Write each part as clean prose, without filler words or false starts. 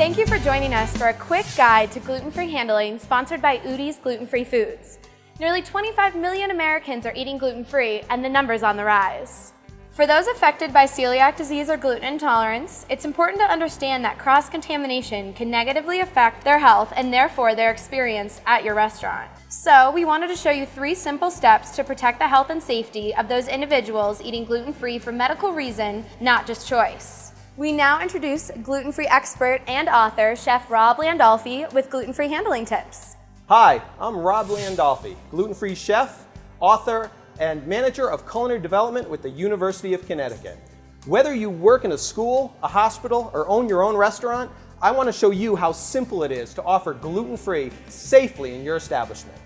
Thank you for joining us for a quick guide to gluten-free handling sponsored by Udi's Gluten-Free Foods. Nearly 25 million Americans are eating gluten-free, and the number's on the rise. For those affected by celiac disease or gluten intolerance, it's important to understand that cross-contamination can negatively affect their health and therefore their experience at your restaurant. So we wanted to show you 3 simple steps to protect the health and safety of those individuals eating gluten-free for medical reason, not just choice. We now introduce gluten-free expert and author, Chef Rob Landolfi, with gluten-free handling tips. Hi, I'm Rob Landolfi, gluten-free chef, author, and manager of culinary development with the University of Connecticut. Whether you work in a school, a hospital, or own your own restaurant, I want to show you how simple it is to offer gluten-free safely in your establishment.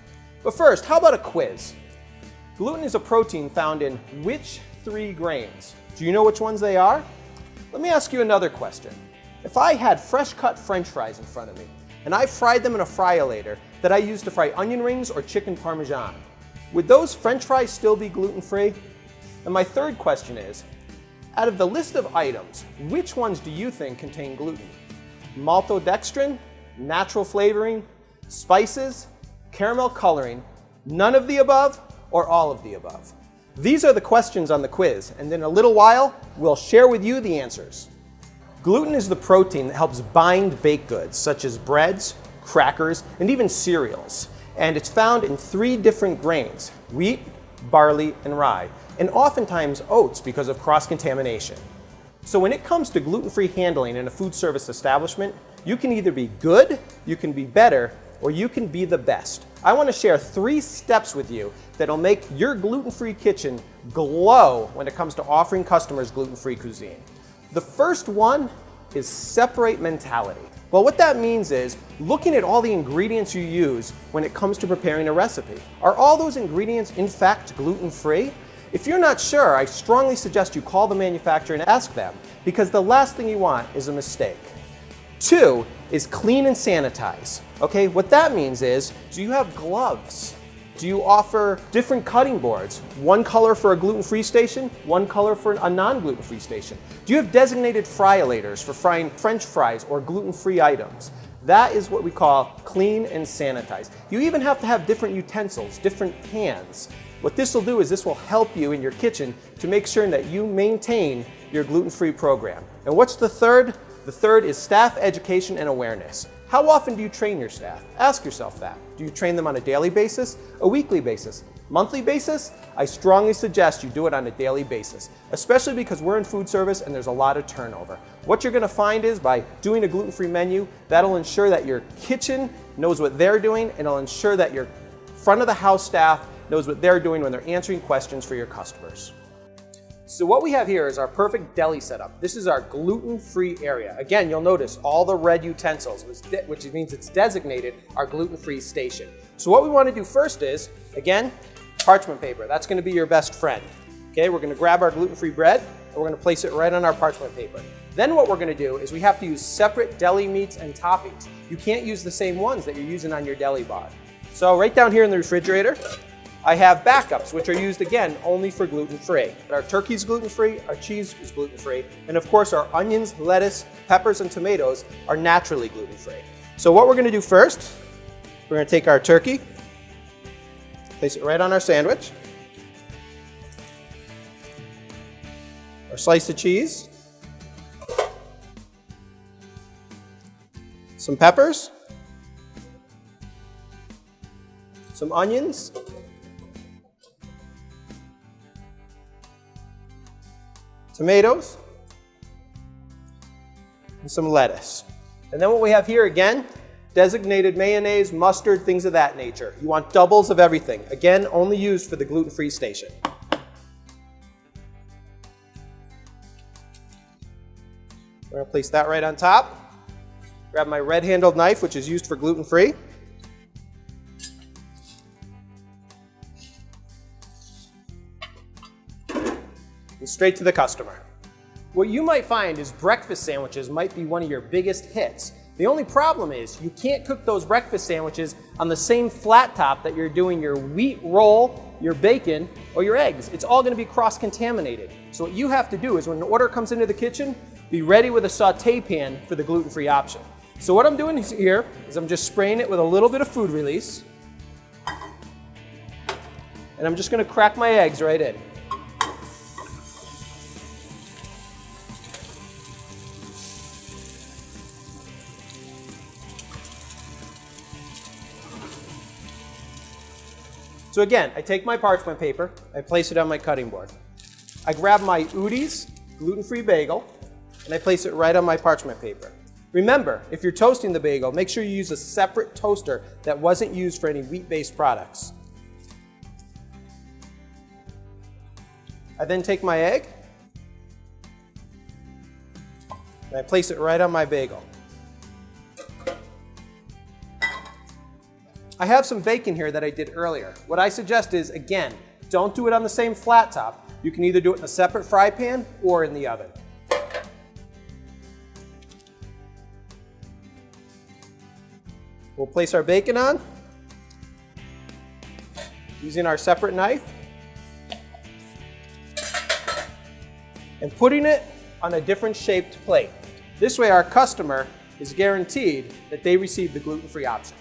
But first, how about a quiz? Gluten is a protein found in which 3 grains? Do you know which ones they are? Let me ask you another question. If I had fresh cut French fries in front of me, and I fried them in a fryolator that I used to fry onion rings or chicken parmesan, would those French fries still be gluten-free? And my third question is, out of the list of items, which ones do you think contain gluten? Maltodextrin, natural flavoring, spices, caramel coloring, none of the above, or all of the above? These are the questions on the quiz, and in a little while, we'll share with you the answers. Gluten is the protein that helps bind baked goods, such as breads, crackers, and even cereals. And it's found in 3 different grains: wheat, barley, and rye, and oftentimes oats because of cross-contamination. So when it comes to gluten-free handling in a food service establishment, you can either be good, you can be better, or you can be the best. I want to share 3 steps with you that'll make your gluten-free kitchen glow when it comes to offering customers gluten-free cuisine. The first one is separate mentality. Well, what that means is looking at all the ingredients you use when it comes to preparing a recipe. Are all those ingredients in fact gluten-free? If you're not sure, I strongly suggest you call the manufacturer and ask them, because the last thing you want is a mistake. 2 is clean and sanitize. Okay, what that means is, do you have gloves? Do you offer different cutting boards? One color for a gluten-free station, one color for a non-gluten-free station? Do you have designated fryolators for frying French fries or gluten-free items? That is what we call clean and sanitize. You even have to have different utensils, different pans. What this will do is this will help you in your kitchen to make sure that you maintain your gluten-free program. And what's the third? The third is staff education and awareness. How often do you train your staff? Ask yourself that. Do you train them on a daily basis, a weekly basis, monthly basis? I strongly suggest you do it on a daily basis, especially because we're in food service and there's a lot of turnover. What you're going to find is by doing a gluten-free menu, that'll ensure that your kitchen knows what they're doing, and it'll ensure that your front of the house staff knows what they're doing when they're answering questions for your customers. So what we have here is our perfect deli setup. This is our gluten-free area. Again, you'll notice all the red utensils, which means it's designated our gluten-free station. So what we want to do first is, again, parchment paper. That's going to be your best friend. Okay, we're going to grab our gluten-free bread and we're going to place it right on our parchment paper. Then what we're going to do is we have to use separate deli meats and toppings. You can't use the same ones that you're using on your deli bar. So right down here in the refrigerator, I have backups, which are used, again, only for gluten-free. Our turkey's gluten-free, our cheese is gluten-free, and of course our onions, lettuce, peppers, and tomatoes are naturally gluten-free. So what we're going to do first, we're going to take our turkey, place it right on our sandwich, our slice of cheese, some peppers, some onions, tomatoes, and some lettuce. And then what we have here, again, designated mayonnaise, mustard, things of that nature. You want doubles of everything. Again, only used for the gluten-free station. We're going to place that right on top. Grab my red-handled knife, which is used for gluten-free. And straight to the customer. What you might find is breakfast sandwiches might be one of your biggest hits. The only problem is you can't cook those breakfast sandwiches on the same flat top that you're doing your wheat roll, your bacon, or your eggs. It's all going to be cross-contaminated. So what you have to do is when an order comes into the kitchen, be ready with a saute pan for the gluten-free option. So what I'm doing here is I'm just spraying it with a little bit of food release. And I'm just going to crack my eggs right in. So again, I take my parchment paper, I place it on my cutting board. I grab my Udi's gluten-free bagel, and I place it right on my parchment paper. Remember, if you're toasting the bagel, make sure you use a separate toaster that wasn't used for any wheat-based products. I then take my egg, and I place it right on my bagel. I have some bacon here that I did earlier. What I suggest is, again, don't do it on the same flat top. You can either do it in a separate fry pan or in the oven. We'll place our bacon on using our separate knife and putting it on a different shaped plate. This way our customer is guaranteed that they receive the gluten-free option.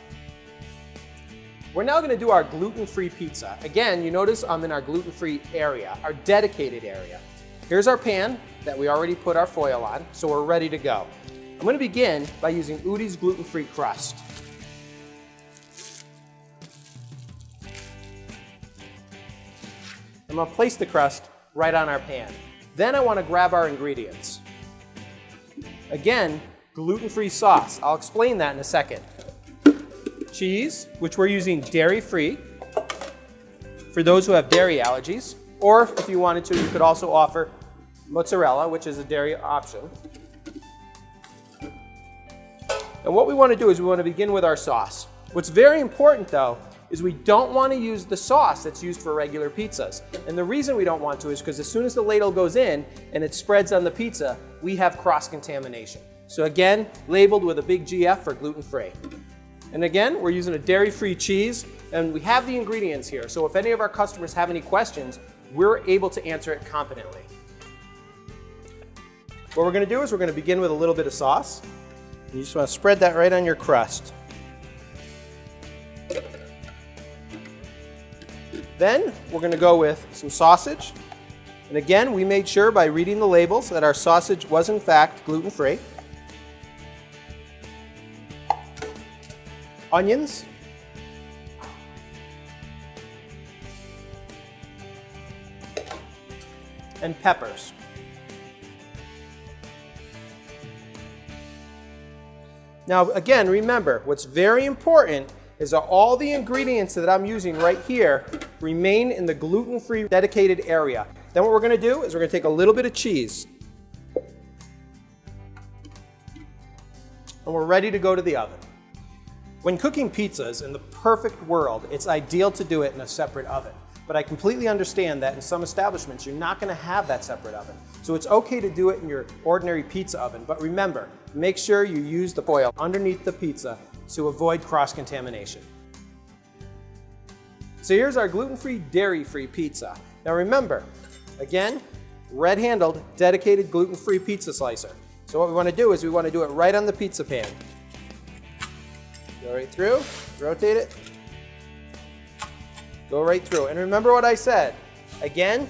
We're now going to do our gluten-free pizza. Again, you notice I'm in our gluten-free area, our dedicated area. Here's our pan that we already put our foil on, so we're ready to go. I'm going to begin by using Udi's gluten-free crust. I'm going to place the crust right on our pan. Then I want to grab our ingredients. Again, gluten-free sauce. I'll explain that in a second. Cheese, which we're using dairy-free for those who have dairy allergies, or if you wanted to, you could also offer mozzarella, which is a dairy option. And what we want to do is we want to begin with our sauce. What's very important though is we don't want to use the sauce that's used for regular pizzas. And the reason we don't want to is because as soon as the ladle goes in and it spreads on the pizza, we have cross-contamination. So again, labeled with a big GF for gluten-free. And again, we're using a dairy-free cheese, and we have the ingredients here. So if any of our customers have any questions, we're able to answer it competently. What we're going to do is we're going to begin with a little bit of sauce. You just want to spread that right on your crust. Then we're going to go with some sausage. And again, we made sure by reading the labels that our sausage was in fact gluten-free. Onions, and peppers. Now again, remember, what's very important is that all the ingredients that I'm using right here remain in the gluten-free dedicated area. Then what we're going to do is we're going to take a little bit of cheese. And we're ready to go to the oven. When cooking pizzas, in the perfect world, it's ideal to do it in a separate oven. But I completely understand that in some establishments, you're not going to have that separate oven. So it's okay to do it in your ordinary pizza oven. But remember, make sure you use the foil underneath the pizza to avoid cross-contamination. So here's our gluten-free, dairy-free pizza. Now remember, again, red-handled, dedicated gluten-free pizza slicer. So what we want to do is we want to do it right on the pizza pan. Go right through, rotate it, go right through. And remember what I said. Again,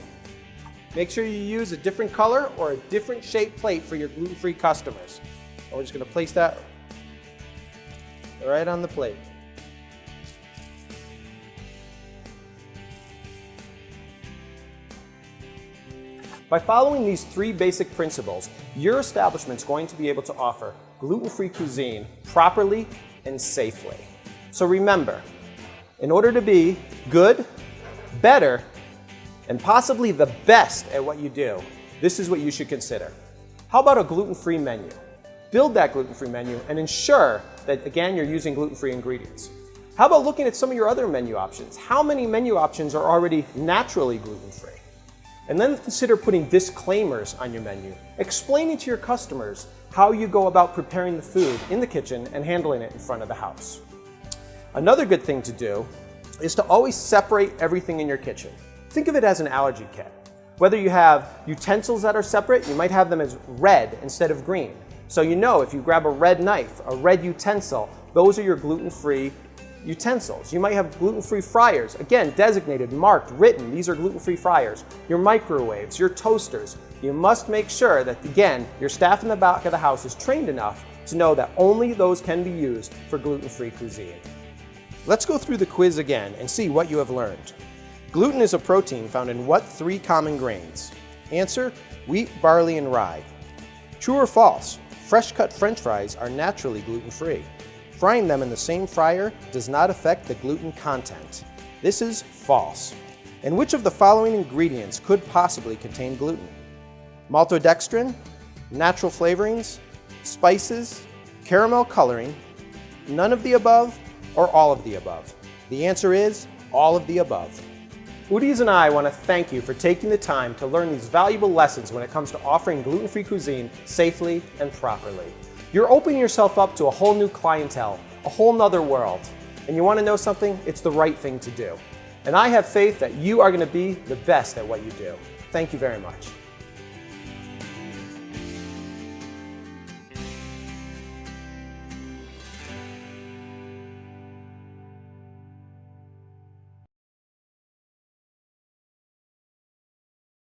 make sure you use a different color or a different shaped plate for your gluten-free customers. And we're just going to place that right on the plate. By following these 3 basic principles, your establishment's going to be able to offer gluten-free cuisine properly and safely. So remember, in order to be good, better, and possibly the best at what you do, this is what you should consider. How about a gluten-free menu? Build that gluten-free menu and ensure that, again, you're using gluten-free ingredients. How about looking at some of your other menu options? How many menu options are already naturally gluten-free? And then consider putting disclaimers on your menu, explaining to your customers how you go about preparing the food in the kitchen and handling it in front of the house. Another good thing to do is to always separate everything in your kitchen. Think of it as an allergy kit. Whether you have utensils that are separate, you might have them as red instead of green. So you know if you grab a red knife, a red utensil, those are your gluten-free utensils. You might have gluten-free fryers, again, designated, marked, written, these are gluten-free fryers. Your microwaves, your toasters. You must make sure that, again, your staff in the back of the house is trained enough to know that only those can be used for gluten-free cuisine. Let's go through the quiz again and see what you have learned. Gluten is a protein found in what 3 common grains? Answer, wheat, barley, and rye. True or false? Fresh-cut French fries are naturally gluten-free. Frying them in the same fryer does not affect the gluten content. This is false. And which of the following ingredients could possibly contain gluten? Maltodextrin, natural flavorings, spices, caramel coloring, none of the above, or all of the above? The answer is all of the above. Udi's and I want to thank you for taking the time to learn these valuable lessons when it comes to offering gluten-free cuisine safely and properly. You're opening yourself up to a whole new clientele, a whole nother world. And you want to know something? It's the right thing to do. And I have faith that you are going to be the best at what you do. Thank you very much.